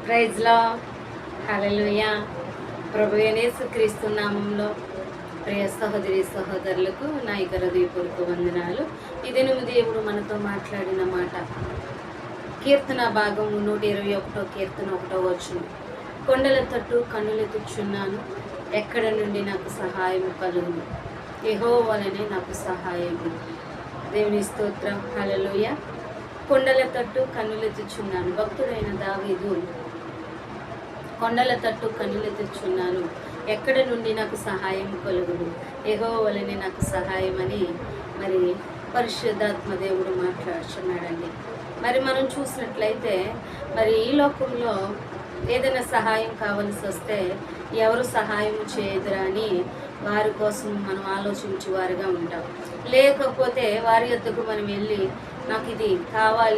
ప్రైజ్లా హల్లెలూయా. ప్రభువైన యేసుక్రీస్తు నామంలో ప్రియ సహోదరి సహోదరులకు నా హృదయపూర్వక వందనాలు. ఈ దినము దేవుడు మనతో మాట్లాడిన మాట కీర్తన భాగము 121 కీర్తన 1వ వచనం. కొండల తట్టు కన్నులెత్తుచున్నాను, ఎక్కడ నుండి నాకు సహాయము కలుగును? యెహోవా వలనే నాకు సహాయము. దేవుని స్తోత్రం. హల్లెలూయా. కొండల తట్టు కన్నులెత్తుచున్నాను. భక్తుడైన దావీదు కొండల తట్టు కన్నులెత్తుచున్నాను, ఎక్కడ నుండి నాకు సహాయం కలుగును? యెహోవా వలనే నాకు సహాయం అని మరి పరిశుద్ధాత్మ దేవుడు మాట్లాడుచున్నాడండి. మరి మనం చూసినట్లయితే మరి ఈ లోకంలో ఏదైనా సహాయం కావాల్సి వస్తే ఎవరు సహాయం చేయదురా అని వారి కోసం మనం ఆలోచించే వారిగా ఉంటాం. లేకపోతే వారి యొద్దకు మనం వెళ్ళి నాకు ఇది కావాలి